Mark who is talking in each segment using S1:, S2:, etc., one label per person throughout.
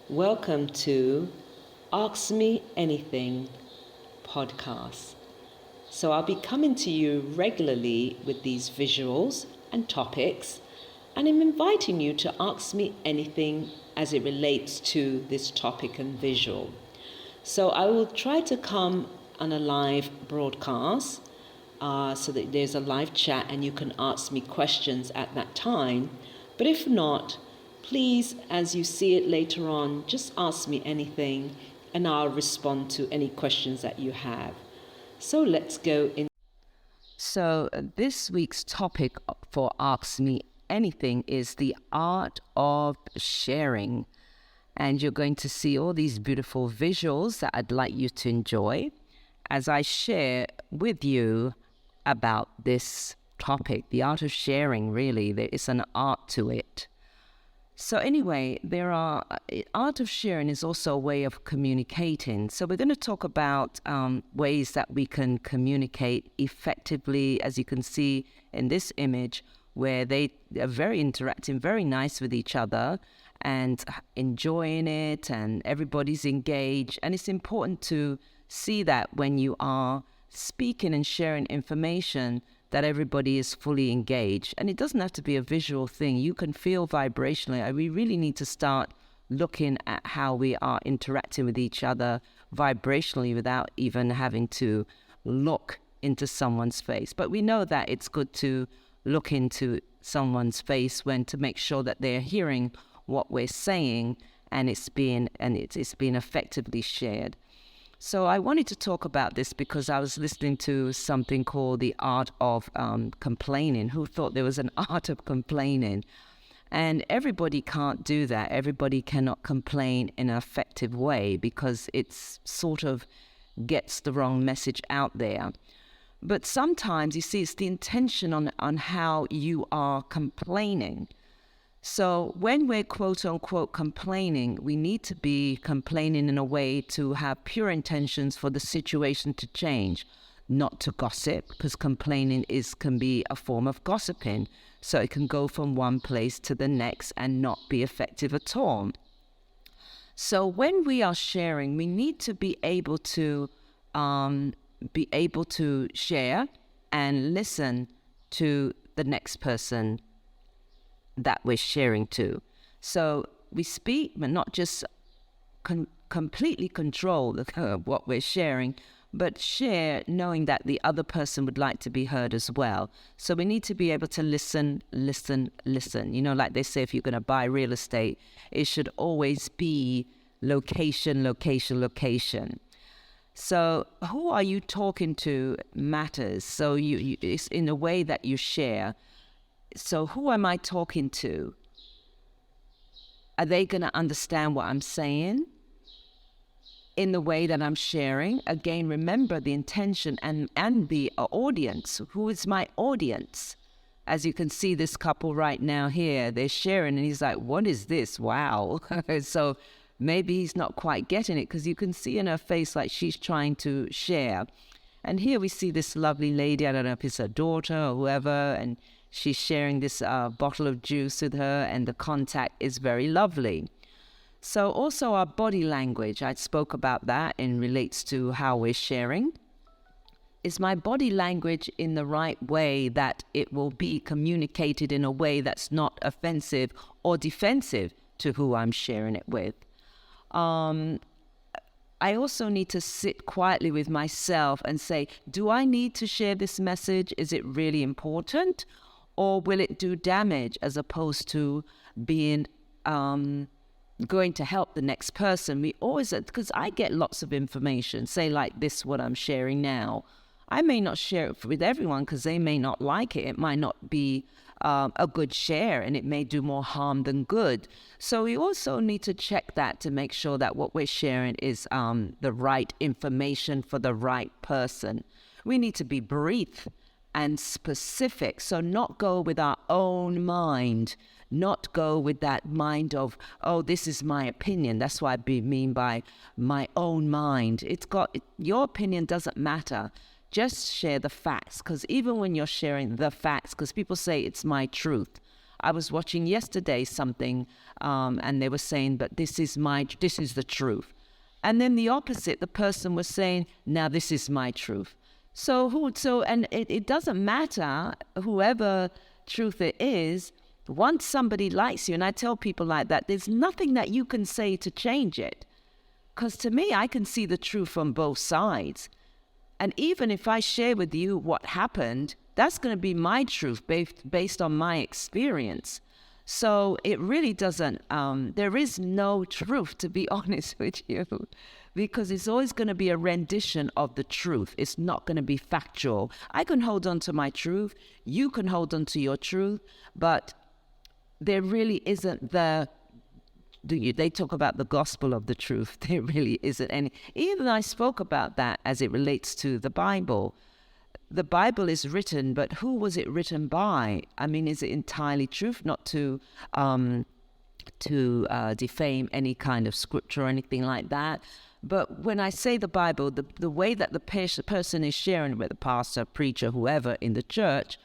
S1: Welcome to Ask Me Anything podcast. So I'll be coming to you regularly with these visuals and topics, and I'm inviting you to ask me anything as it relates to this topic and visual. So I will try to come on a live broadcast so that there's a live chat and you can ask me questions at that time. But if not, please, as you see it later on, just ask me anything and I'll respond to any questions that you have. So let's go in. So this week's topic for Ask Me Anything is the art of sharing. And you're going to see all these beautiful visuals that I'd like you to enjoy as I share with you about this topic, the art of sharing. Really, there is an art to it. So anyway, art of sharing is also a way of communicating. So we're going to talk about ways that we can communicate effectively, as you can see in this image, where they are very interacting, very nice with each other and enjoying it, and everybody's engaged. And it's important to see that when you are speaking and sharing information, that everybody is fully engaged. And it doesn't have to be a visual thing. You can feel vibrationally. We really need to start looking at how we are interacting with each other vibrationally without even having to look into someone's face. But we know that it's good to look into someone's face to make sure that they're hearing what we're saying and it's being effectively shared. So I wanted to talk about this because I was listening to something called the art of complaining. Who thought there was an art of complaining? And everybody can't do that. Everybody cannot complain in an effective way because it's sort of gets the wrong message out there. But sometimes, you see, it's the intention on how you are complaining. So when we're quote unquote complaining, we need to be complaining in a way to have pure intentions for the situation to change, not to gossip, because complaining can be a form of gossiping. So it can go from one place to the next and not be effective at all. So when we are sharing, we need to be able to share and listen to the next person that we're sharing to. So we speak, but not just completely control what we're sharing, but share knowing that the other person would like to be heard as well. So we need to be able to listen. You know, like they say, if you're going to buy real estate, it should always be location. So who are you talking to matters. So it's in a way that you share. So who am I talking to? Are they going to understand what I'm saying in the way that I'm sharing? Again, remember the intention and the audience. Who is my audience? As you can see, this couple right now here, they're sharing and he's like, what is this? Wow. So maybe he's not quite getting it because you can see in her face like she's trying to share. And here we see this lovely lady, I don't know if it's her daughter or whoever, and she's sharing this bottle of juice with her, and the contact is very lovely. So also our body language, I spoke about that and relates to how we're sharing. Is my body language in the right way that it will be communicated in a way that's not offensive or defensive to who I'm sharing it with? I also need to sit quietly with myself and say, do I need to share this message? Is it really important? Or will it do damage as opposed to being going to help the next person? We always, because I get lots of information, say like this, what I'm sharing now. I may not share it with everyone because they may not like it. It might not be a good share and it may do more harm than good. So we also need to check that to make sure that what we're sharing is the right information for the right person. We need to be brief and specific. So not go with our own mind, not go with that mind of, oh, this is my opinion. That's what I mean by my own mind. Your opinion doesn't matter. Just share the facts, because even when you're sharing the facts, because people say it's my truth, I was watching yesterday something, and they were saying, but this is the truth. And then the opposite, the person was saying, now this is my truth. And it doesn't matter whoever truth it is. Once somebody likes you, and I tell people like that, there's nothing that you can say to change it. Because to me, I can see the truth on both sides. And even if I share with you what happened, that's going to be my truth based on my experience. So it really doesn't, there is no truth, to be honest with you, because it's always going to be a rendition of the truth. It's not going to be factual. I can hold on to my truth. You can hold on to your truth, but there really isn't they talk about the gospel of the truth. There really isn't any. Even I spoke about that as it relates to the Bible. The Bible is written, but who was it written by? I mean, is it entirely truth? Not to defame any kind of scripture or anything like that. But when I say the Bible, the way that the person is sharing, whether pastor, preacher, whoever in the church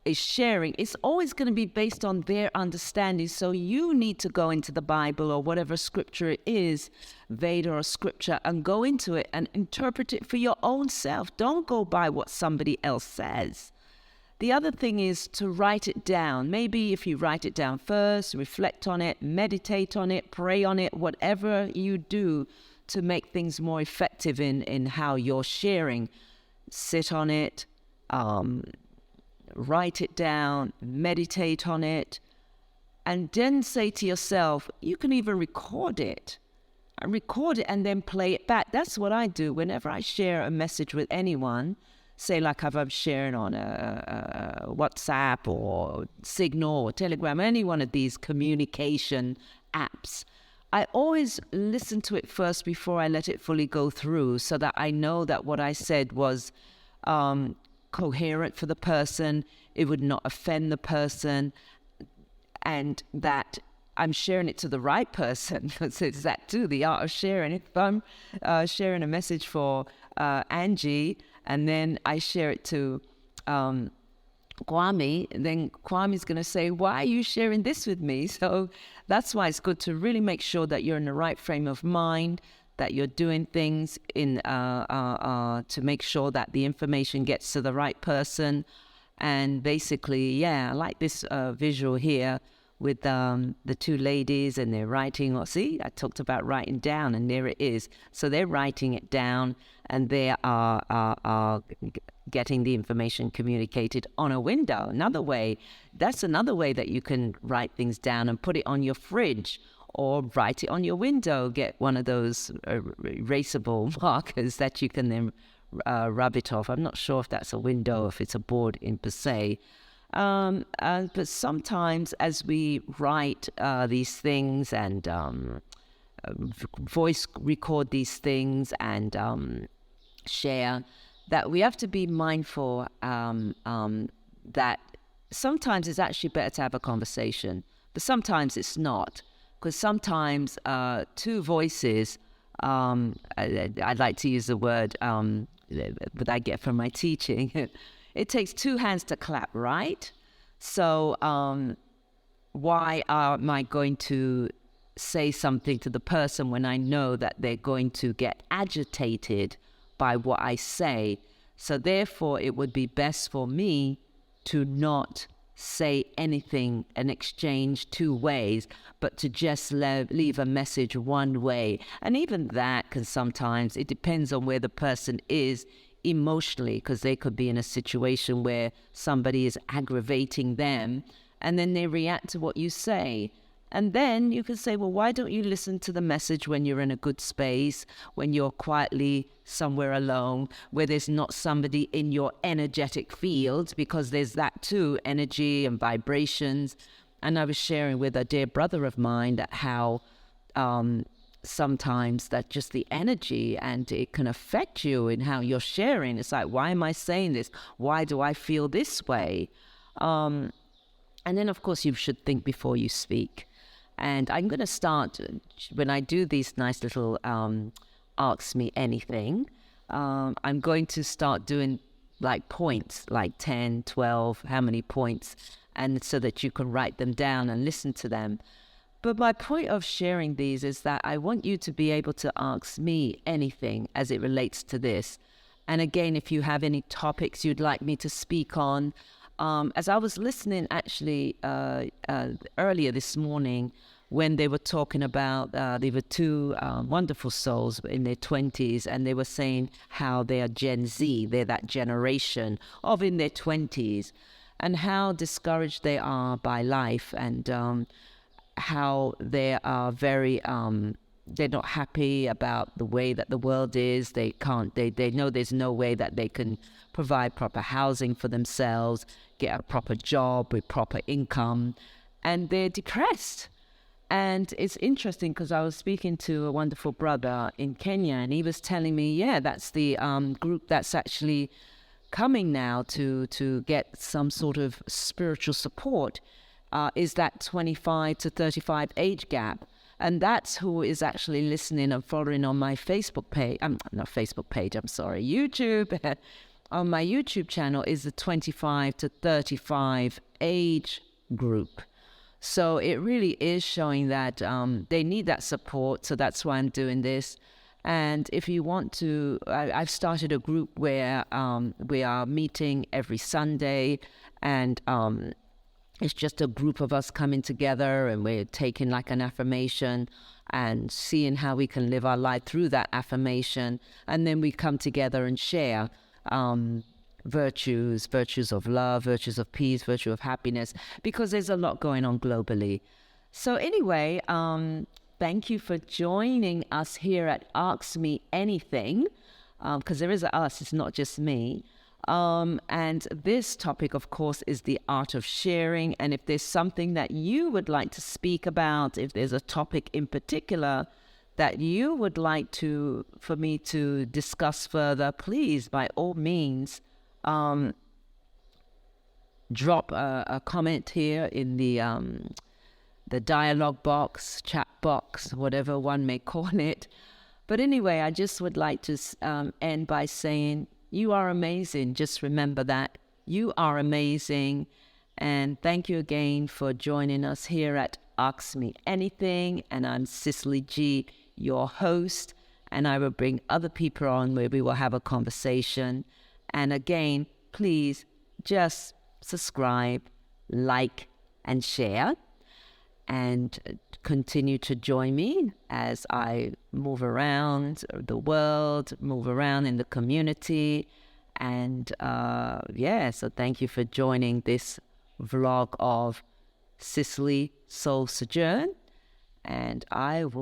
S1: is sharing, it's always going to be based on their understanding. So you need to go into the Bible or whatever scripture it is, Veda or scripture, and go into it and interpret it for your own self. Don't go by what somebody else says. The other thing is to write it down. Maybe if you write it down first, reflect on it, meditate on it, pray on it, whatever you do to make things more effective in how you're sharing. Sit on it, write it down, meditate on it, and then say to yourself, you can even record it and then play it back. That's what I do whenever I share a message with anyone, say like if I'm sharing on a WhatsApp or Signal or Telegram, any one of these communication apps. I always listen to it first before I let it fully go through, so that I know that what I said was coherent for the person, it would not offend the person, and that I'm sharing it to the right person. Because it's that too, the art of sharing. If I'm sharing a message for Angie, and then I share it to Kwame, then Kwame's going to say, why are you sharing this with me? So that's why it's good to really make sure that you're in the right frame of mind, that you're doing things to make sure that the information gets to the right person. And basically, I like this visual here with the two ladies, and they're writing. Or see, I talked about writing down, and there it is. So they're writing it down, and they are getting the information communicated on a window. That's another way that you can write things down and put it on your fridge, or write it on your window. Get one of those erasable markers that you can then rub it off. I'm not sure if that's a window, if it's a board in per se. But sometimes as we write these things and voice record these things and share, that we have to be mindful that sometimes it's actually better to have a conversation, but sometimes it's not. Because sometimes two voices, I'd like to use the word that I get from my teaching, it takes two hands to clap, right? So why am I going to say something to the person when I know that they're going to get agitated by what I say? So therefore, it would be best for me to not say anything and exchange two ways, but to just leave a message one way. And even that can sometimes, it depends on where the person is emotionally, because they could be in a situation where somebody is aggravating them, and then they react to what you say. And then you can say, well, why don't you listen to the message when you're in a good space, when you're quietly somewhere alone, where there's not somebody in your energetic field, because there's that too, energy and vibrations. And I was sharing with a dear brother of mine that how sometimes that just the energy, and it can affect you in how you're sharing. It's like, why am I saying this? Why do I feel this way? And then, of course, you should think before you speak. And I'm going to start, when I do these nice little Ask Me Anything, I'm going to start doing like points, like 10, 12, how many points. and so that you can write them down and listen to them. But my point of sharing these is that I want you to be able to ask me anything as it relates to this. And again, if you have any topics you'd like me to speak on, as I was listening actually earlier this morning, when they were talking about, they were two wonderful souls in their 20s, and they were saying how they are Gen Z, they're that generation of in their 20s, and how discouraged they are by life, and how they are very, they're not happy about the way that the world is. They know there's no way that they can provide proper housing for themselves, get a proper job with proper income, and they're depressed. And it's interesting because I was speaking to a wonderful brother in Kenya, and he was telling me, yeah, that's the group that's actually coming now to get some sort of spiritual support, is that 25 to 35 age gap. And that's who is actually listening and following on my Facebook page. Not Facebook page, I'm sorry, YouTube. On my YouTube channel is the 25 to 35 age group. So it really is showing that they need that support. So that's why I'm doing this. And if you want to, I've started a group where we are meeting every Sunday, and it's just a group of us coming together, and we're taking like an affirmation and seeing how we can live our life through that affirmation. And then we come together and share virtues of love, virtues of peace, virtue of happiness, because there's a lot going on globally. So anyway, thank you for joining us here at Ask Me Anything, because there is a us, it's not just me. And this topic, of course, is the art of sharing. And if there's something that you would like to speak about, if there's a topic in particular that you would like for me to discuss further, please, by all means, drop a comment here in the dialogue box, chat box, whatever one may call it. But anyway, I just would like to end by saying, you are amazing. Just remember that. You are amazing. And thank you again for joining us here at Ask Me Anything. And I'm Cicely G, your host. And I will bring other people on where we will have a conversation. And again, please just subscribe, like, and share. And continue to join me as I move around the world, move around in the community. And so thank you for joining this vlog of Cicely Soul Sojourn. And I will